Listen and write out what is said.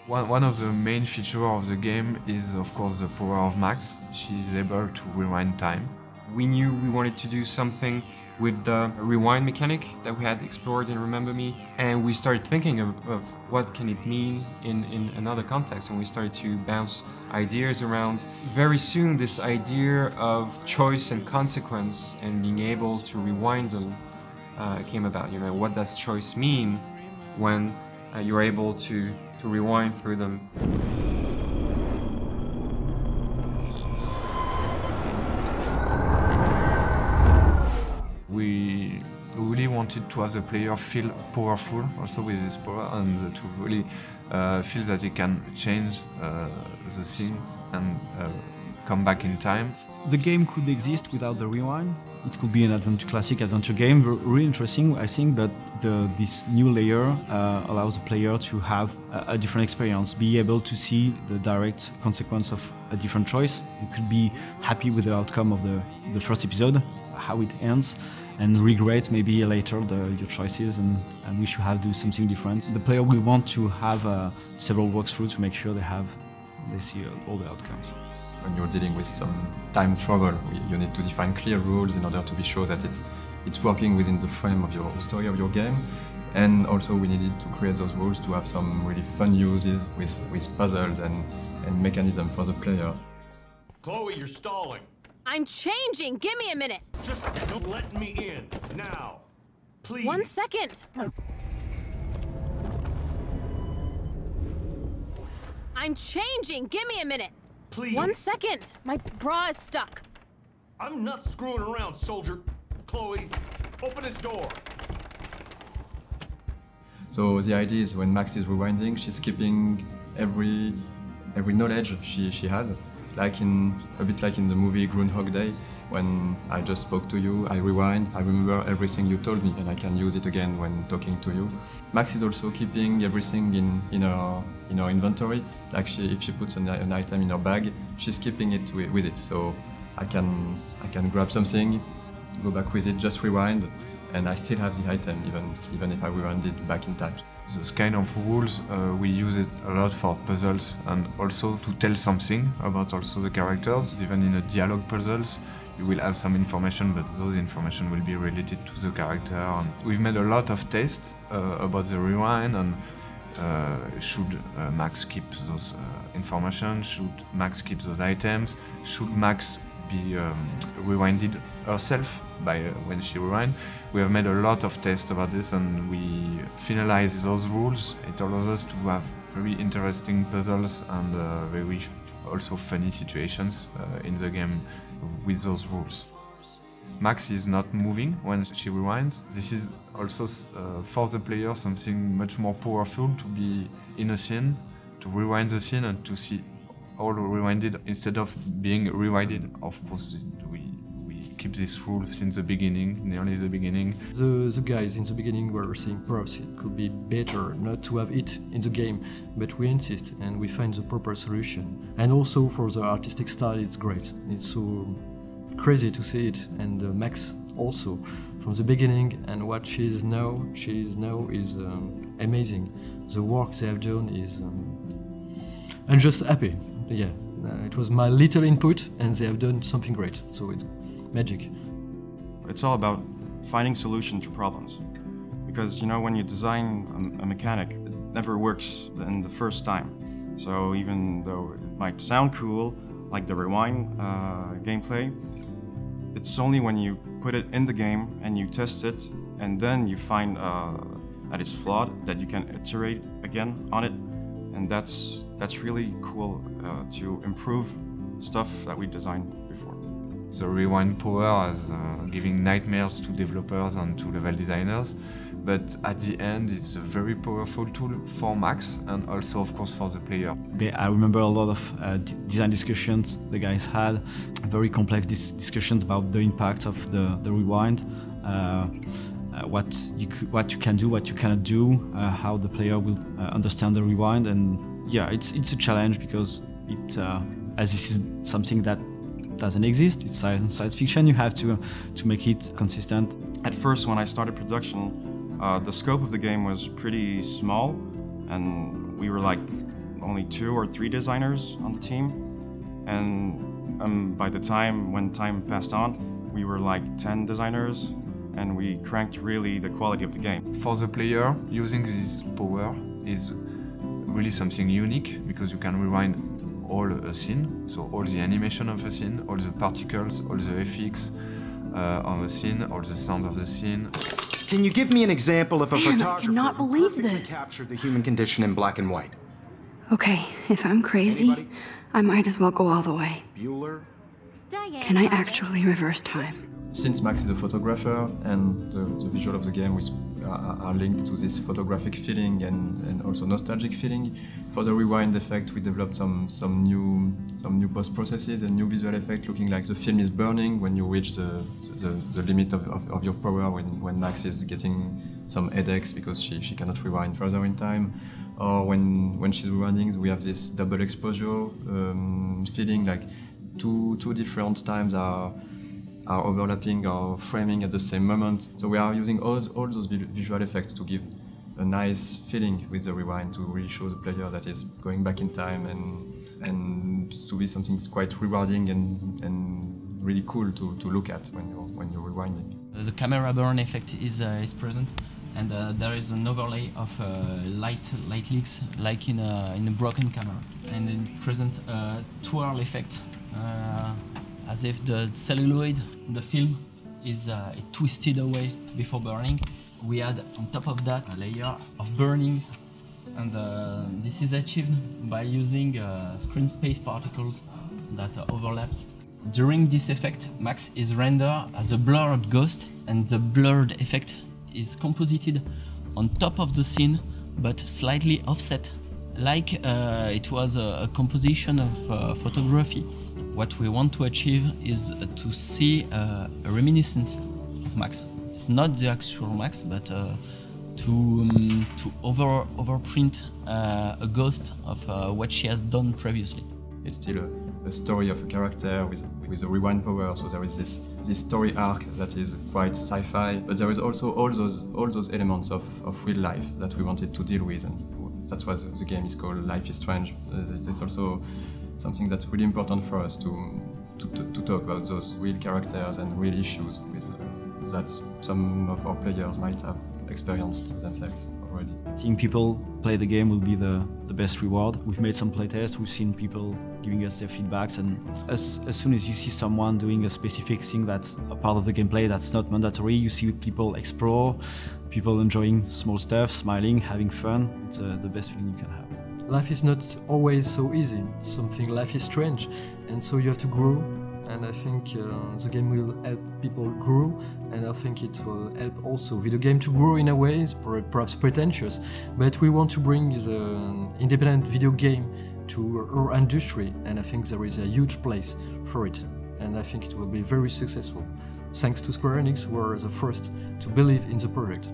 One of the main features of the game is, of course, the power of Max. She is able to rewind time. We knew we wanted to do something with the rewind mechanic that we had explored in Remember Me, and we started thinking of what can it mean in another context, and we started to bounce ideas around. Very soon, this idea of choice and consequence and being able to rewind them came about. You know, what does choice mean when you're able to rewind through them? We really wanted to have the player feel powerful also with this power, and to really feel that he can change the things and come back in time. The game could exist without the rewind. It could be an classic adventure game, really interesting, I think, but this new layer allows the player to have a different experience, be able to see the direct consequence of a different choice. You could be happy with the outcome of the first episode, how it ends, and regret maybe later your choices and wish you have do something different. The player will want to have several walkthroughs to make sure they see all the outcomes. When you're dealing with some time travel, you need to define clear rules in order to be sure that it's working within the frame of your story of your game. And also we needed to create those rules to have some really fun uses with puzzles and mechanism for the player. Chloe, you're stalling. I'm changing! Give me a minute! Just don't let me in, now. Please. 1 second! I'm changing! Give me a minute! Please. 1 second! My bra is stuck. I'm not screwing around, soldier. Chloe, open this door. So the idea is when Max is rewinding, she's keeping every knowledge she has. A bit like in the movie Groundhog Day, when I just spoke to you, I rewind, I remember everything you told me, and I can use it again when talking to you. Max is also keeping everything in her inventory. Like if she puts an item in her bag, she's keeping it with it. So I can grab something, go back with it, just rewind, and I still have the item even if I rewind it back in time. Those kind of rules, we use it a lot for puzzles and also to tell something about also the characters. Even in a dialogue puzzles, you will have some information, but those information will be related to the character. And we've made a lot of tests about the rewind and should Max keep those information, should Max keep those items, should Max be rewinded herself by when she rewind. We have made a lot of tests about this and we finalize those rules. It allows us to have very interesting puzzles and very also funny situations in the game with those rules. Max is not moving when she rewinds. This is also for the player something much more powerful to be in a scene, to rewind the scene and to see all rewinded instead of being rewinded. Of course, we keep this rule since the beginning, nearly the beginning. The guys in the beginning were saying perhaps it could be better not to have it in the game, but we insist and we find the proper solution. And also for the artistic style, it's great. It's so crazy to see it, and Max also from the beginning, and what she is now is amazing. The work they have done is. I'm just happy. Yeah, it was my little input, and they have done something great. So it's magic. It's all about finding solutions to problems, because when you design a mechanic, it never works in the first time. So even though it might sound cool, like the rewind gameplay, it's only when you put it in the game and you test it, and then you find that it's flawed, that you can iterate again on it, and that's really cool to improve stuff that we designed before. The rewind power is giving nightmares to developers and to level designers, but at the end it's a very powerful tool for Max and also of course for the player. I remember a lot of design discussions the guys had, very complex discussions about the impact of the rewind, what you can do, what you cannot do, how the player will understand the rewind, and yeah, it's a challenge because as this is something that doesn't exist, it's science fiction, you have to make it consistent. At first, when I started production, the scope of the game was pretty small, and we were like only 2 or 3 designers on the team, and by the time, when time passed on, we were like 10 designers, and we cranked really the quality of the game. For the player, using this power is really something unique, because you can rewind all a scene, so all the animation of a scene, all the particles, all the FX of a scene, all the sound of the scene. Can you give me an example of a photographer I cannot who believe perfectly this. captured the human condition in black and white? Okay, if I'm crazy, Anybody? I might as well go all the way. Bueller? Can I actually reverse time? Since Max is a photographer and the visual of the game are linked to this photographic feeling and also nostalgic feeling, for the rewind effect we developed some new post processes and new visual effect, looking like the film is burning when you reach the limit of your power, when Max is getting some headaches because she cannot rewind further in time, or when she's rewinding we have this double exposure feeling, like two different times are overlapping or framing at the same moment. So we are using all those visual effects to give a nice feeling with the rewind, to really show the player that is going back in time, and to be something quite rewarding and really cool to look at when you're rewinding. The camera burn effect is present, and there is an overlay of light leaks, like in a broken camera, and it presents a twirl effect. As if the celluloid, the film, is twisted away before burning. We add on top of that a layer of burning, and this is achieved by using screen space particles that overlaps. During this effect, Max is rendered as a blurred ghost, and the blurred effect is composited on top of the scene, but slightly offset, like it was a composition of photography. What we want to achieve is to see a reminiscence of Max. It's not the actual Max, but to overprint a ghost of what she has done previously. It's still a story of a character with a rewind power, so there is this story arc that is quite sci-fi, but there is also all those elements of real life that we wanted to deal with, and that's why the game is called Life is Strange. It's also something that's really important for us to talk about those real characters and real issues with that some of our players might have experienced themselves already. Seeing people play the game will be the best reward. We've made some playtests, we've seen people giving us their feedbacks, and as soon as you see someone doing a specific thing that's a part of the gameplay that's not mandatory, you see people explore, people enjoying small stuff, smiling, having fun. It's the best feeling you can have. Life is not always so easy. Life is strange, and so you have to grow. And I think the game will help people grow, and I think it will help also video game to grow in a way. It's perhaps pretentious, but we want to bring the independent video game to our industry, and I think there is a huge place for it, and I think it will be very successful. Thanks to Square Enix, who were the first to believe in the project.